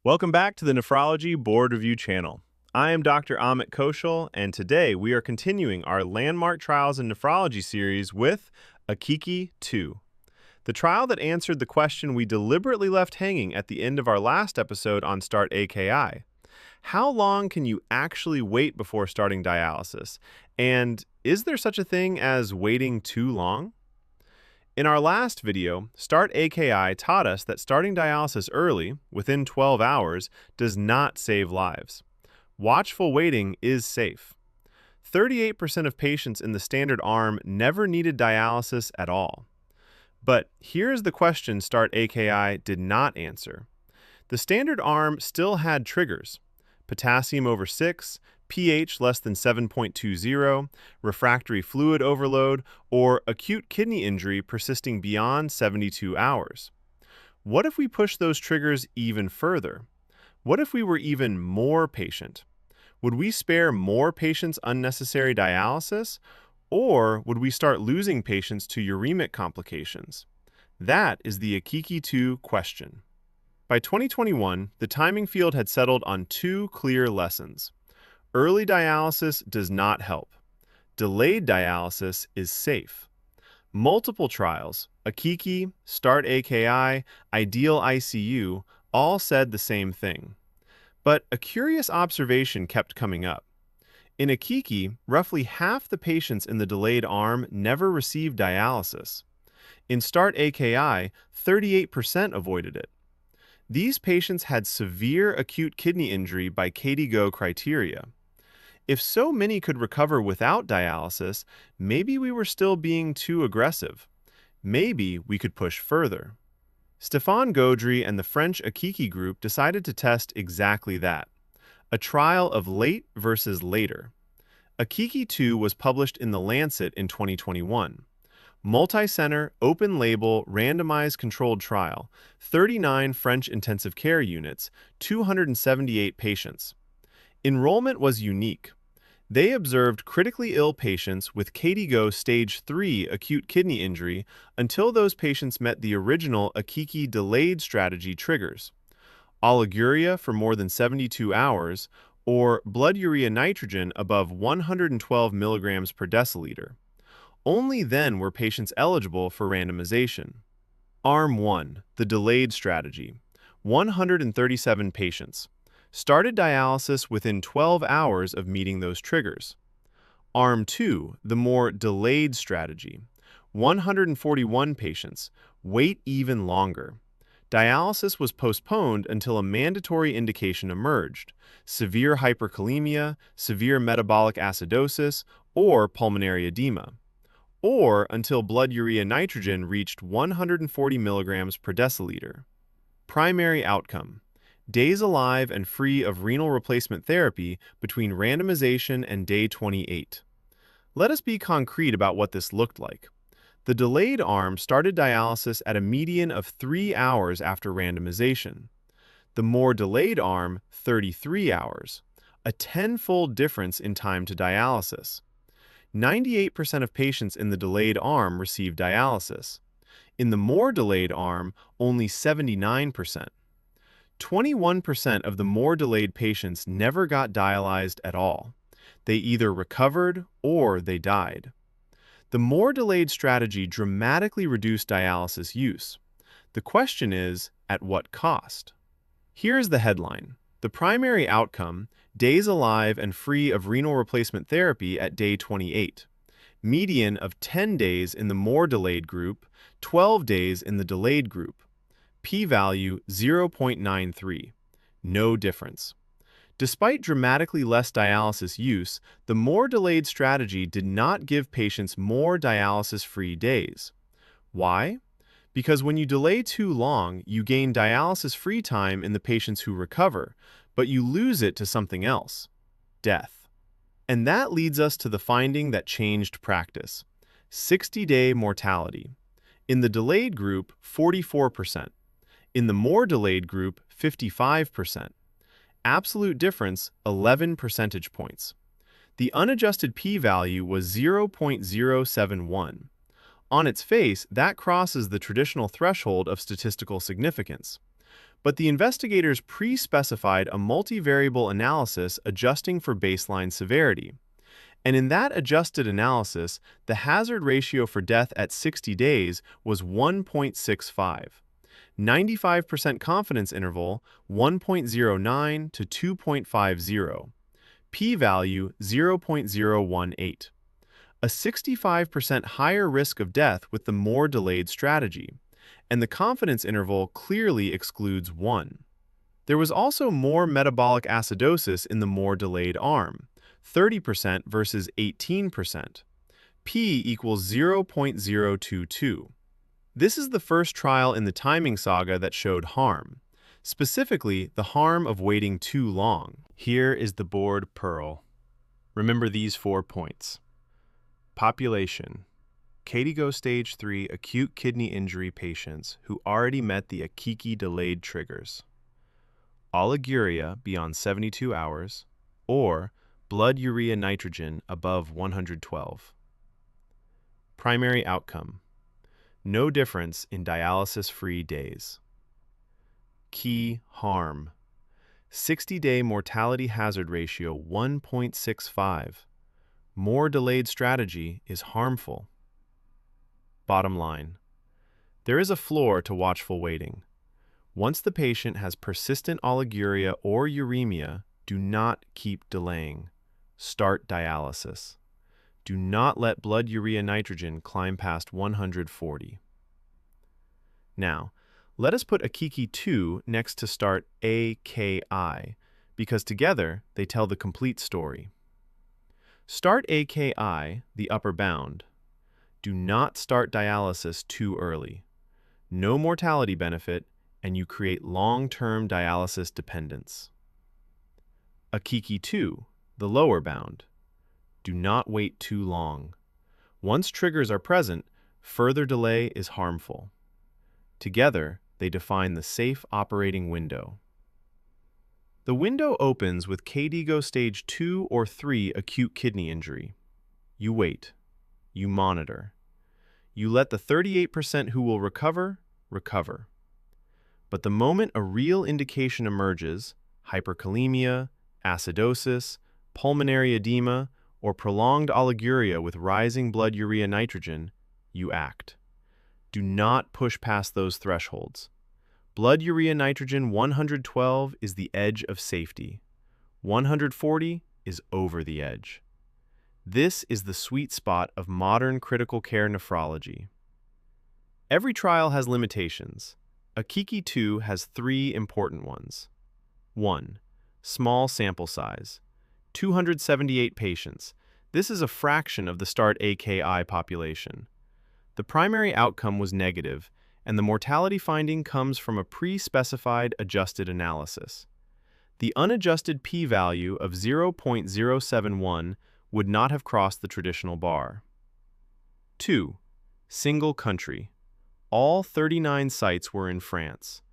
Welcome back to the Nephrology Board Review channel. I am Dr. Amit Koshal, and today we are continuing our landmark trials in nephrology series with AKIKI-2, the trial that answered the question we deliberately left hanging at the end of our last episode on STARRT-AKI. How long can you actually wait before starting dialysis? And is there such a thing as waiting too long? In our last video, STARRT-AKI taught us that starting dialysis early, within 12 hours, does not save lives. Watchful waiting is safe. 38% of patients in the standard arm never needed dialysis at all. But here's the question STARRT-AKI did not answer. The standard arm still had triggers: potassium over 6, pH less than 7.20, refractory fluid overload, or acute kidney injury persisting beyond 72 hours. What if we push those triggers even further? What if we were even more patient? Would we spare more patients unnecessary dialysis, or would we start losing patients to uremic complications? That is the AKIKI-2 question. By 2021, the timing field had settled on two clear lessons. Early dialysis does not help. Delayed dialysis is safe. Multiple trials, AKIKI, STARRT-AKI, IDEAL-ICU, all said the same thing. But a curious observation kept coming up. In AKIKI, roughly half the patients in the delayed arm never received dialysis. In STARRT-AKI, 38% avoided it. These patients had severe acute kidney injury by KDIGO criteria. If so many could recover without dialysis, maybe we were still being too aggressive. Maybe we could push further. Stéphane Gaudry and the French AKIKI group decided to test exactly that, a trial of late versus later. AKIKI-2 was published in The Lancet in 2021. Multi-center, open-label, randomized controlled trial, 39 French intensive care units, 278 patients. Enrollment was unique. They observed critically ill patients with KDIGO stage 3 acute kidney injury until those patients met the original AKIKI delayed strategy triggers: oliguria for more than 72 hours, or blood urea nitrogen above 112 milligrams per deciliter. Only then were patients eligible for randomization. Arm 1, the delayed strategy, 137 patients. Started dialysis within 12 hours of meeting those triggers. Arm 2, the more delayed strategy, 141 patients. Wait even longer. Dialysis was postponed until a mandatory indication emerged: severe hyperkalemia, severe metabolic acidosis, or pulmonary edema, or until blood urea nitrogen reached 140 milligrams per deciliter. Primary outcome: days alive and free of renal replacement therapy between randomization and day 28. Let us be concrete about what this looked like. The delayed arm started dialysis at a median of 3 hours after randomization. The more delayed arm, 33 hours, a tenfold difference in time to dialysis. 98% of patients in the delayed arm received dialysis. In the more delayed arm, only 79%. 21% of the more delayed patients never got dialyzed at all. They either recovered or they died. The more delayed strategy dramatically reduced dialysis use. The question is, at what cost? Here's the headline. The primary outcome: days alive and free of renal replacement therapy at day 28. Median of 10 days in the more delayed group, 12 days in the delayed group. P-value 0.93. No difference. Despite dramatically less dialysis use, the more delayed strategy did not give patients more dialysis-free days. Why? Because when you delay too long, you gain dialysis-free time in the patients who recover, but you lose it to something else: death. And that leads us to the finding that changed practice: 60-day mortality. In the delayed group, 44%. In the more delayed group, 55%. Absolute difference, 11 percentage points. The unadjusted p-value was 0.071. On its face, that crosses the traditional threshold of statistical significance. but the investigators pre-specified a multivariable analysis adjusting for baseline severity. And in that adjusted analysis, the hazard ratio for death at 60 days was 1.65. 95% confidence interval 1.09 to 2.50. P-value 0.018. A 65% higher risk of death with the more delayed strategy, and the confidence interval clearly excludes 1. There was also more metabolic acidosis in the more delayed arm, 30% versus 18%. P equals 0.022. This is the first trial in the timing saga that showed harm, specifically the harm of waiting too long. Here is the board pearl. Remember these 4 points. Population: KDIGO Stage 3 acute kidney injury patients who already met the AKIKI delayed triggers. Oliguria beyond 72 hours, or blood urea nitrogen above 112. Primary outcome: no difference in dialysis-free days. Key harm: 60-day mortality hazard ratio 1.65. More delayed strategy is harmful. Bottom line: there is a floor to watchful waiting. Once the patient has persistent oliguria or uremia, do not keep delaying. Start dialysis. Do not let blood urea nitrogen climb past 140. Now, let us put AKIKI-2 next to STARRT-AKI, because together they tell the complete story. STARRT-AKI, the upper bound. Do not start dialysis too early. No mortality benefit, and you create long-term dialysis dependence. AKIKI-2, the lower bound. Do not wait too long. Once triggers are present, further delay is harmful. Together, they define the safe operating window. The window opens with KDIGO Stage 2 or 3 acute kidney injury. You wait. You monitor. You let the 38% who will recover. But the moment a real indication emerges, hyperkalemia, acidosis, pulmonary edema, or prolonged oliguria with rising blood urea nitrogen, you act. Do not push past those thresholds. Blood urea nitrogen 112 is the edge of safety. 140 is over the edge. This is the sweet spot of modern critical care nephrology. Every trial has limitations. AKIKI-2 has 3 important ones. 1. Small sample size. 278 patients. This is a fraction of the STARRT-AKI population. The primary outcome was negative, and the mortality finding comes from a pre-specified adjusted analysis. The unadjusted p-value of 0.071 would not have crossed the traditional bar. 2. Single country. All 39 sites were in France.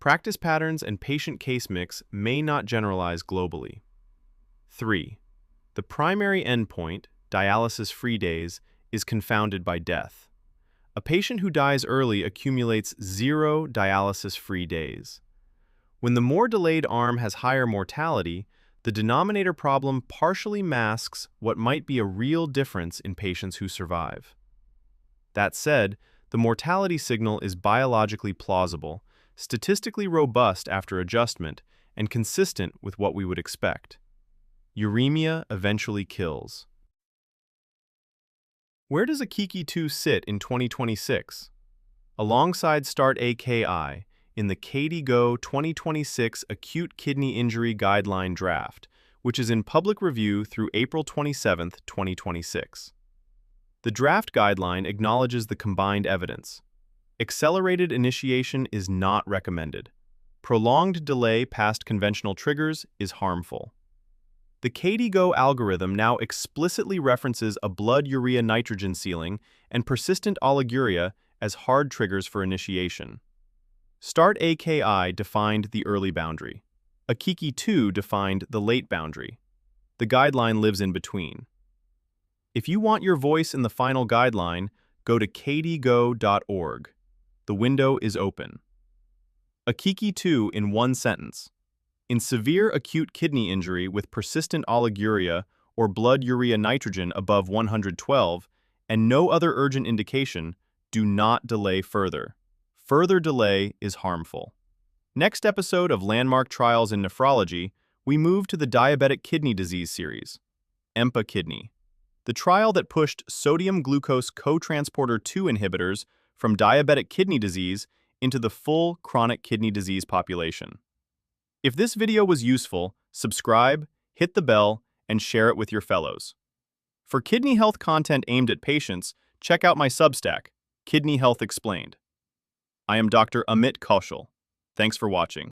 Practice patterns and patient case mix may not generalize globally. 3. The primary endpoint, dialysis-free days, is confounded by death. A patient who dies early accumulates 0 dialysis-free days. When the more delayed arm has higher mortality, the denominator problem partially masks what might be a real difference in patients who survive. That said, the mortality signal is biologically plausible, statistically robust after adjustment, and consistent with what we would expect. Uremia eventually kills. Where does AKIKI-2 sit in 2026? Alongside STARRT-AKI in the KDIGO 2026 Acute Kidney Injury Guideline Draft, which is in public review through April 27, 2026. The draft guideline acknowledges the combined evidence. Accelerated initiation is not recommended. Prolonged delay past conventional triggers is harmful. The KDIGO algorithm now explicitly references a blood urea nitrogen ceiling and persistent oliguria as hard triggers for initiation. STARRT-AKI defined the early boundary. AKIKI-2 defined the late boundary. The guideline lives in between. If you want your voice in the final guideline, go to kdigo.org. The window is open. AKIKI-2 in one sentence. In severe acute kidney injury with persistent oliguria or blood urea nitrogen above 112 and no other urgent indication, do not delay further. Further delay is harmful. Next episode of Landmark Trials in Nephrology, we move to the diabetic kidney disease series, EMPA-KIDNEY, the trial that pushed sodium glucose cotransporter 2 inhibitors from diabetic kidney disease into the full chronic kidney disease population. If this video was useful, subscribe, hit the bell, and share it with your fellows. For kidney health content aimed at patients, check out my Substack, Kidney Health Explained. I am Dr. Amit Kaushal. Thanks for watching.